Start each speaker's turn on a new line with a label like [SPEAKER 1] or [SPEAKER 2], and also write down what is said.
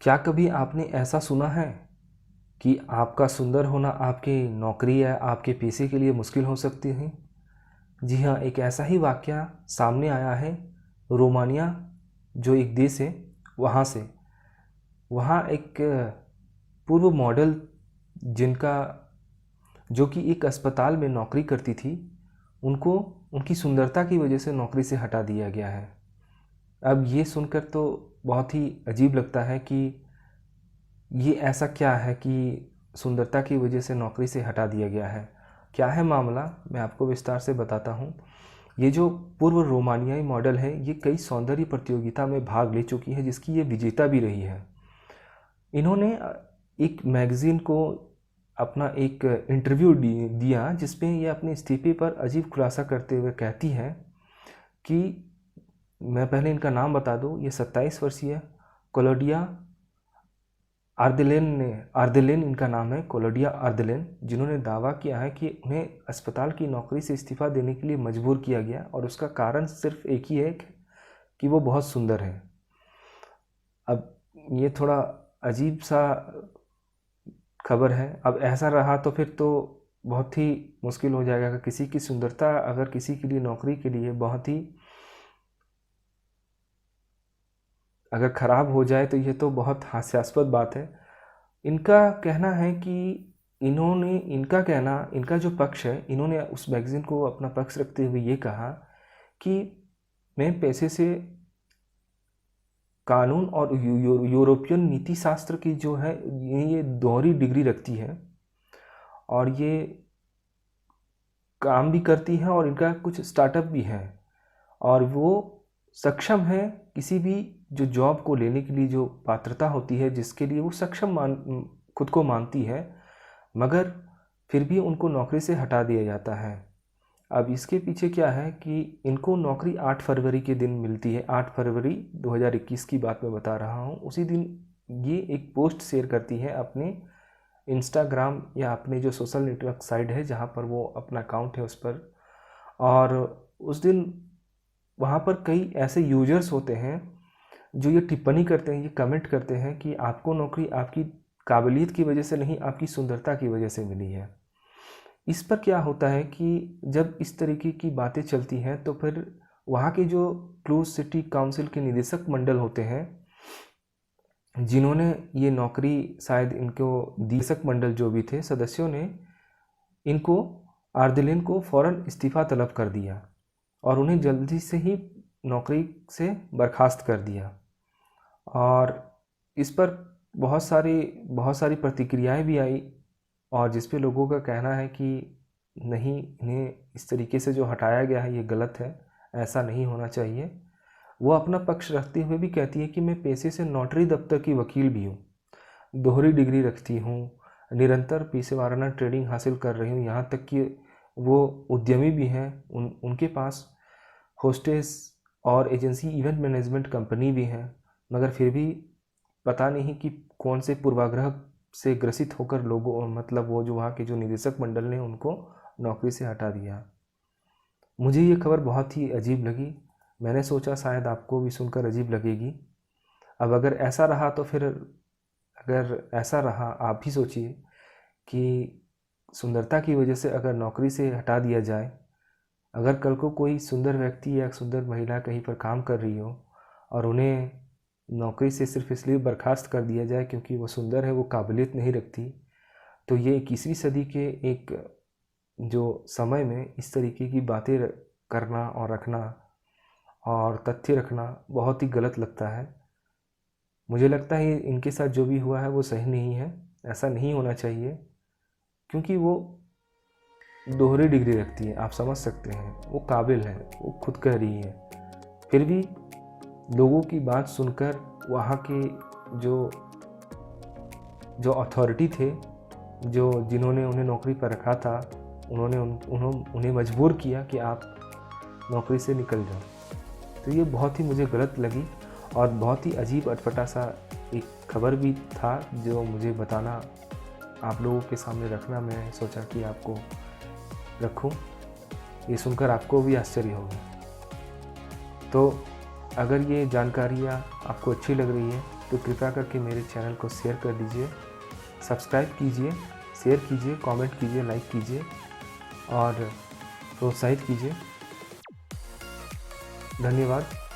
[SPEAKER 1] क्या कभी आपने ऐसा सुना है कि आपका सुंदर होना आपकी नौकरी या आपके पेशे के लिए मुश्किल हो सकती है? जी हाँ, एक ऐसा ही वाक़या सामने आया है रोमानिया जो एक देश है वहाँ से। वहाँ एक पूर्व मॉडल जिनका जो कि एक अस्पताल में नौकरी करती थी, उनको उनकी सुंदरता की वजह से नौकरी से हटा दिया गया है। अब ये सुनकर तो बहुत ही अजीब लगता है कि ये ऐसा क्या है कि सुंदरता की वजह से नौकरी से हटा दिया गया है। क्या है मामला, मैं आपको विस्तार से बताता हूँ। ये जो पूर्व रोमानियाई मॉडल है, ये कई सौंदर्य प्रतियोगिता में भाग ले चुकी है, जिसकी ये विजेता भी रही है। इन्होंने एक मैगज़ीन को अपना एक इंटरव्यू दिया, जिसमें ये अपने इस्तीफे पर अजीब खुलासा करते हुए कहती है कि मैं पहले इनका नाम बता दूँ, ये 27 वर्षीय क्लॉडिया आर्देलेन इनका नाम है, क्लॉडिया आर्देलेन, जिन्होंने दावा किया है कि उन्हें अस्पताल की नौकरी से इस्तीफ़ा देने के लिए मजबूर किया गया और उसका कारण सिर्फ एक ही है कि वो बहुत सुंदर हैं। अब ये थोड़ा अजीब सा खबर है। अब ऐसा रहा तो फिर तो बहुत ही मुश्किल हो जाएगा कि किसी की सुंदरता अगर किसी के लिए नौकरी के लिए बहुत ही अगर ख़राब हो जाए तो ये तो बहुत हास्यास्पद बात है। इनका कहना है कि इनका जो पक्ष है, इन्होंने उस मैगज़ीन को अपना पक्ष रखते हुए ये कहा कि मैं पेशे से कानून और यूरोपियन नीति शास्त्र की जो है ये दोहरी डिग्री रखती है और ये काम भी करती हैं और इनका कुछ स्टार्टअप भी है और वो सक्षम है किसी भी जो जॉब को लेने के लिए जो पात्रता होती है, जिसके लिए वो खुद को मानती है, मगर फिर भी उनको नौकरी से हटा दिया जाता है। अब इसके पीछे क्या है कि इनको नौकरी 8 फरवरी के दिन मिलती है। 8 फरवरी 2021 की बात मैं बता रहा हूँ। उसी दिन ये एक पोस्ट शेयर करती है अपने इंस्टाग्राम या अपने जो सोशल नेटवर्क साइट है जहाँ पर वो अपना अकाउंट है उस पर, और उस दिन वहाँ पर कई ऐसे यूजर्स होते हैं जो ये टिप्पणी करते हैं, ये कमेंट करते हैं कि आपको नौकरी आपकी काबिलियत की वजह से नहीं, आपकी सुंदरता की वजह से मिली है। इस पर क्या होता है कि जब इस तरीके की बातें चलती हैं तो फिर वहाँ के जो क्लोज सिटी काउंसिल के निदेशक मंडल होते हैं, जिन्होंने ये नौकरी शायद इनको निदेशक मंडल जो भी थे सदस्यों ने इनको आर्देलिन को फ़ौरन इस्तीफ़ा तलब कर दिया और उन्हें जल्दी से ही नौकरी से बर्खास्त कर दिया। और इस पर बहुत सारी प्रतिक्रियाएं भी आई और जिस पे लोगों का कहना है कि नहीं, इन्हें इस तरीके से जो हटाया गया है ये गलत है, ऐसा नहीं होना चाहिए। वो अपना पक्ष रखते हुए भी कहती है कि मैं पेशे से नोटरी दफ्तर की वकील भी हूँ, दोहरी डिग्री रखती हूँ, निरंतर पेशेवाराना ट्रेनिंग हासिल कर रही हूँ, यहाँ तक कि वो उद्यमी भी हैं, उनके पास होस्टेस और एजेंसी इवेंट मैनेजमेंट कंपनी भी है, मगर फिर भी पता नहीं कि कौन से पूर्वाग्रह से ग्रसित होकर लोगों मतलब वो जो वहाँ के जो निदेशक मंडल ने उनको नौकरी से हटा दिया। मुझे ये खबर बहुत ही अजीब लगी। मैंने सोचा शायद आपको भी सुनकर अजीब लगेगी। अब अगर ऐसा रहा तो फिर अगर ऐसा रहा, आप भी सोचिए कि सुंदरता की वजह से अगर नौकरी से हटा दिया जाए, अगर कल को कोई सुंदर व्यक्ति या सुंदर महिला कहीं पर काम कर रही हो और उन्हें नौकरी से सिर्फ इसलिए बर्खास्त कर दिया जाए क्योंकि वो सुंदर है, वो काबिलियत नहीं रखती, तो ये 21वीं सदी के एक जो समय में इस तरीके की बातें करना और रखना और तथ्य रखना बहुत ही गलत लगता है। मुझे लगता है इनके साथ जो भी हुआ है वो सही नहीं है, ऐसा नहीं होना चाहिए, क्योंकि वो दोहरी डिग्री रखती है, आप समझ सकते हैं, वो काबिल है, वो खुद कह रही है। फिर भी लोगों की बात सुनकर वहाँ के जो अथॉरिटी थे, जिन्होंने उन्हें नौकरी पर रखा था, उन्हें मजबूर किया कि आप नौकरी से निकल जाओ। तो ये बहुत ही मुझे गलत लगी और बहुत ही अजीब अटपटा सा एक खबर भी था जो मुझे बताना, आप लोगों के सामने रखना, मैं सोचा कि आपको रखूं। ये सुनकर आपको भी आश्चर्य होगा। तो अगर ये जानकारियाँ आपको अच्छी लग रही है तो कृपया करके मेरे चैनल को शेयर कर दीजिए, सब्सक्राइब कीजिए, शेयर कीजिए, कमेंट कीजिए, लाइक कीजिए और प्रोत्साहित कीजिए। धन्यवाद।